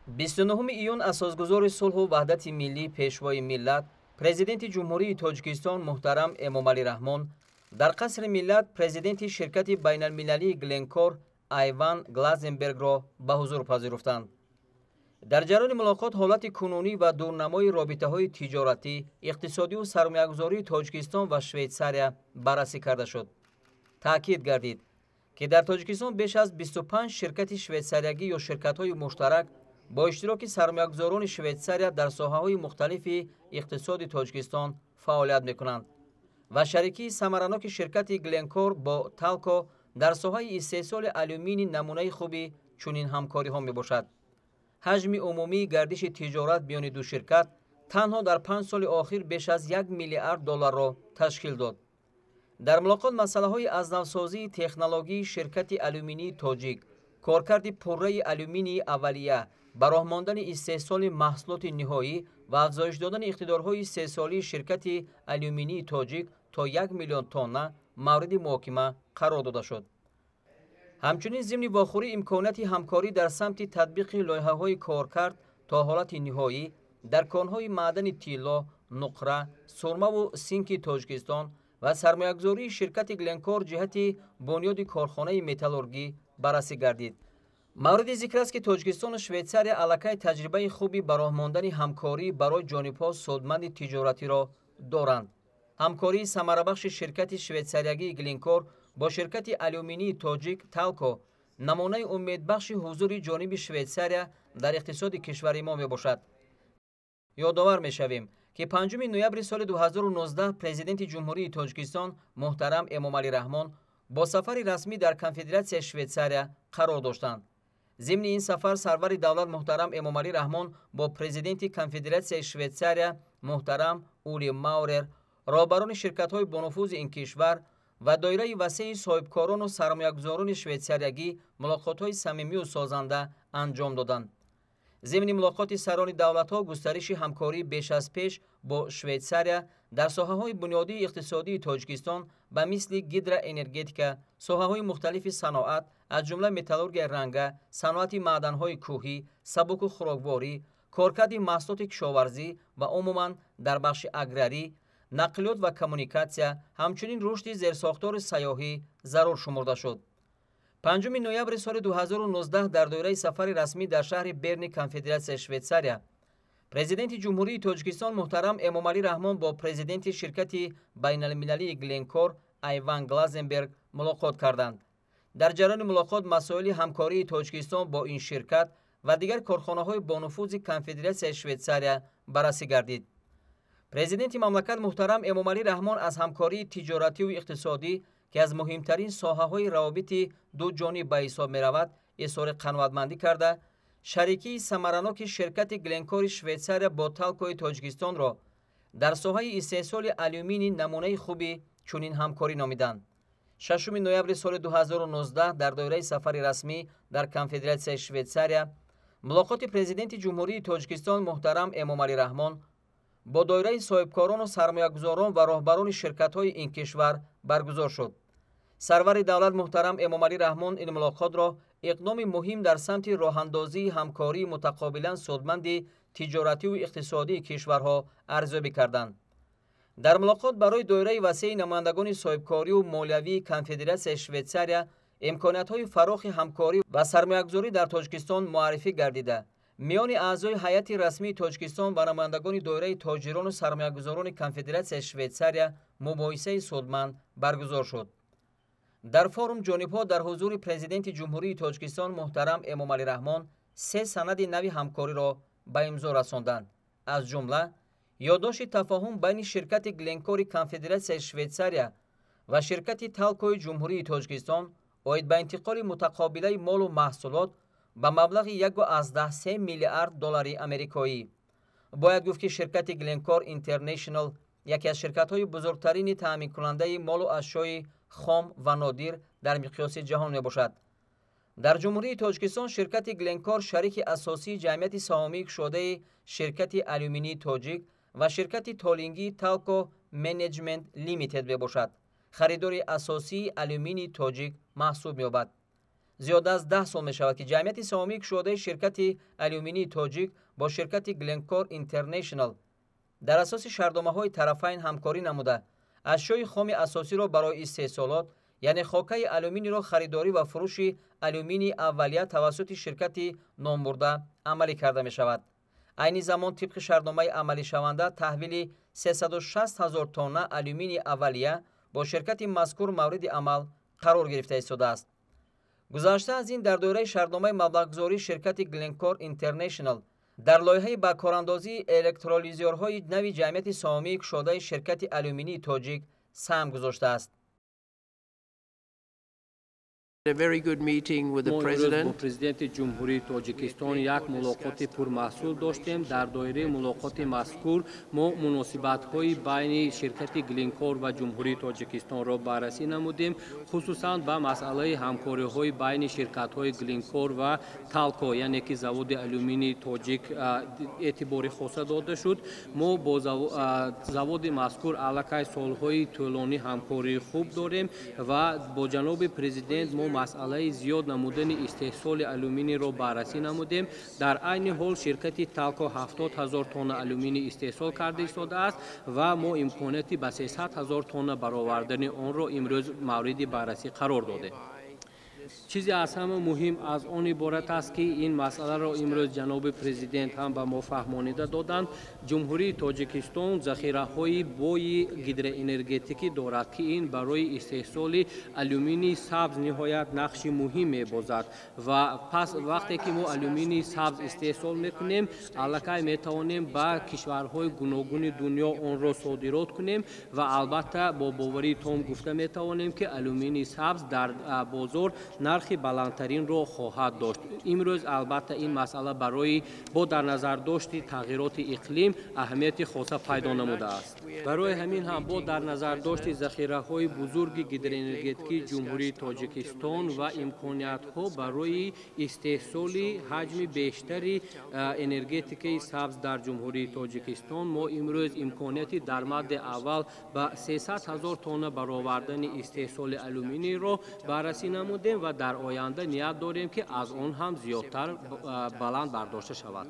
29 июн асосгузори сулҳу ваҳдати миллӣ пешвои миллат президенти ҷумҳурии тоҷикистон муҳтарам эмомалӣ раҳмон дар қасри миллат президенти ширкати байналмилалии Гленкор Айван Глазенбергро ба ҳузур пазируфтанд. дар ҷараёни мулоқот ҳолати кунунӣ ва дурнамои робитаҳои тиҷоратӣ, иқтисодию сармоягузории Тоҷикистон ва Швейтсария баррасӣ карда шуд. таъкид гардид, ки дар Тоҷикистон беш аз 25 ширкати швейтсариягӣ ё ширкатҳои муштарак бо иштироки сармоягузорони Швейтсария дар соҳаҳои мухталифи иқтисоди Тоҷикистон фаъолият мекунанд ва шарикии самараноки ширкати Гленкор бо Талко дар соҳаи истеҳсоли алюмини намунаи хуби чунин ҳамкориҳо мебошад. ҳаҷми умумии гардиши тиҷорат биёни ду ширкат танҳо дар 5 соли охир беш аз $1 миллиард ташкил дод. дар мулоқот масъалаҳои азнавсозии технологии ширкати алюминии тоҷик, коркарди пурраи алюминии аввалия, ба роҳ мондани истеҳсоли маҳсулоти ниҳоӣ ва афзоиш додани иқтидорҳои сесолии ширкати алюминии тоҷик то 1 миллион тонна мавриди муҳокима қарор дода шуд. ҳамчунин зимни вохӯрии имконияти ҳамкорӣ дар самти татбиқи лоиҳаҳои коркард то ҳолати ниҳоӣ дар конҳои маъдани тилло, нуқра, сурмаву синки Тоҷикистон ва сармоягузории ширкати Гленкор ҷиҳати бунёди корхонаи металлургӣ баррасӣ гардид. мавриди зикр аст, ки Тоҷикистону Швейтсария аллакай таҷрибаи хуби ба роҳ мондани ҳамкорӣ барои ҷонибҳо судманди тиҷоратиро доранд. ҳамкории самарабахши ширкати швейтсариягии Гленкор бо ширкати алюминии тоҷик Талко намунаи умедбахши ҳузури ҷониби Швейтсария дар иқтисоди кишвари мо мебошад. ёдовар мешавем, ки 5 ноябри соли 2019 президенти ҷумҳурии Тоҷикистон муҳтарам Эмомалӣ Раҳмон бо сафари расмӣ дар Конфедератсияи Швейтсария қарор доштанд. зимни ин сафар сарвари давлат муҳтарам Эмомалӣ Раҳмон бо президенти Конфедератсияи Швейтсария муҳтарам Ули Маурер, роҳбарони ширкатҳои бонуфузи ин кишвар ва доираи васеи соҳибкорону сармоягузорони швейтсариягӣ мулоқотҳои самимию созанда анҷом доданд. зимни мулоқоти сарони давлатҳо густариши ҳамкорӣ беш аз пеш бо Швейтсария дар соҳаҳои бунёдии иқтисодии Тоҷикистон ба мисли гидроэнергетика, соҳаҳои мухталифи саноат, аз ҷумла металлургияи ранга, саноати маъданҳои кӯҳӣ, сабуку хӯрокворӣ, коркарди маҳсулоти кишоварзӣ ва умуман дар бахши аграрӣ, нақлиёт ва коммуникатсия, ҳамчунин рушди зерсохтори сайёҳӣ зарур шумурда шуд. 5 ноябри соли 2019 дар доираи сафари расмӣ дар шаҳри Берни Конфедератсияи Швейтсария президенти ҷумҳурии Тоҷикистон муҳтарам Эмомалӣ Раҳмон бо президенти ширкати байналмилалии Гленкор Айван Глазенберг мулоқот карданд. дар ҷараёни мулоқот масоили ҳамкории Тоҷикистон бо ин ширкат ва дигар корхонаҳои бонуфузи Конфедератсияи Швейтсария баррасӣ гардид. президенти мамлакат муҳтарам Эмомалӣ Раҳмон аз ҳамкории тиҷоративу иқтисодӣ, ки аз муҳимтарин соҳаҳои равобити дуҷониб ба ҳисоб меравад, изҳори қаноатмандӣ карда, шарикии самараноки ширкати Гленкори Швейтсария бо Талкои Тоҷикистонро дар соҳаи истеҳсоли алюмини намунаи хуби чунин ҳамкорӣ номиданд. 6 ноябри соли 2019 дар доираи сафари расмӣ дар Конфедератсияи Швейтсария мулоқоти президенти ҷумҳурии Тоҷикистон муҳтарам Эмомалӣ Раҳмон бо доираи соҳибкорону сармоягузорон ва роҳбарони ширкатҳои ин кишвар баргузор шуд. сарвари давлат муҳтарам Эмомалӣ Раҳмон ин мулоқотро иқдоми муҳим дар самти роҳандозии ҳамкории мутақобилан судманди тиҷоративу иқтисодии кишварҳо арзёбӣ карданд. дар мулоқот барои доираи васеи намояндагони соҳибкорию молиявии Конфедератсияи Швейтсария имкониятҳои фарохи ҳамкорӣ ва сармоягузорӣ дар Тоҷикистон муаррифӣ гардида, миёни аъзои ҳайати расмии Тоҷикистон ва намояндагони доираи тоҷирону сармоягузорони Конфедератсияи Швейтсария мубоҳисаи судманд баргузор шуд. дар форум ҷонибҳо дар ҳузури президенти ҷумҳурии Тоҷикистон муҳтарам Эмомалӣ Раҳмон 3 санади нави ҳамкориро ба имзо расонданд. аз ҷумла ёддошти тафоҳум байни ширкати Гленкори Конфедератсияи Швейтсария ва ширкати Талкои ҷумҳурии Тоҷикистон оид ба интиқоли мутақобилаи молу маҳсулот ба маблағи $1.3 миллиард америкоӣ. бояд гуфт, ки ширкати Гленкор Интернешнл яке аз ширкатҳои бузургтарини таъминкунандаи молу ашёи хом ва нодир дар миқёси ҷаҳон мебошад. дар ҷумҳурии Тоҷикистон ширкати Гленкор шарики асосии ҷамъияти саҳомии кушодаи ширкати алюминии тоҷик ва ширкати толингии Талко Менеҷмент Лимитед мебошад. харидори асосии алюминии тоҷик маҳсуб меёбад. زیاد از 10 سال می شود که جمعیت سهامی گشوده شرکت الومینی تاجیک با شرکت گلنکور اینترنشنال در اساس شرطنامه‌های طرفین همکاری نموده اشیاء خام اساسی را برای استحصالات یعنی خاکه الومینی را خریداری و فروش الومینی اولیه توسط شرکت نامبرده عملی کرده می شود. عین زمان طبق شرطنامه عملی شونده تحویل 360,000 تن الومینی اولیه با شرکت مذکور مورد عمل قرار گرفته ایستاده است. گذشته از این در دوره شرطنامه مبلغ‌گذاری شرکت گلنکور اینترنشنال در لایحه به کاراندازی الکترولیزورهای نوی جمعیت سهامی گشوده شرکت الومینی تاجیک سهم گذاشته است. A very good meeting with the ما president. با پرزیدنت جمهوری تاجیکستان یک ملاقات پرمحصول داشتیم. در دایره ملاقات مذکور ما مناسبت‌های بین شرکت گلنکور و جمهوری تاجیکستان را بررسی نمودیم، خصوصا با مسئله همکاری‌های بین شرکت‌های گلنکور و تالکو یعنی که زواد الومینی تاجیک اعتباری خاص داده شد. ما با زواد مذکور علاقه سال‌های طولانی همکاری خوب داریم و با جناب پرزیدنت ما مسئله زیاد نمودن استحصال الومینی را بررسی نمودیم. در عین حال شرکت تالکو 70,000 تن الومینی استحصال کرده ایستاده است و ما امکاناتی به 300,000 تن برآوردن آن را امروز مورد بررسی قرار داده. چیزی از همه مهم از آن عبارت است که این مسئله را امروز جناب پرزیدنت هم به ما فهمانیده دادند. جمهوری تاجیکستان ذخیره‌های بوی گیدروانرژتیکی دارد که این برای استحصال الومینی سبز نهایت نقش مهم می‌بازد و پس وقتی که ما الومینی سبز استحصال می‌کنیم علاقه می‌توانیم به کشورهای گوناگون دنیا آن را صادرات کنیم و البته با باوری تام گفته می‌توانیم که الومینی سبز در بازار نرخ بلندترین را خواهد داشت. امروز البته این مسئله برای با در نظر داشت تغییرات اقلیم اهمیت خاص پیدا نموده است. برای همین هم با در نظر داشت ذخیره‌های بزرگ گیدروانرژتیکی جمهوری تاجیکستان و امکانیت‌ها برای استحصال حجم بیشتری انرژتیک سبز در جمهوری تاجیکستان ما امروز امکانیتی در مد اول به 300,000 تن برآوردن استحصال الومینی را بررسی نمودیم و در آینده نیت داریم که از آن هم زیادتر بلند برداشته شود.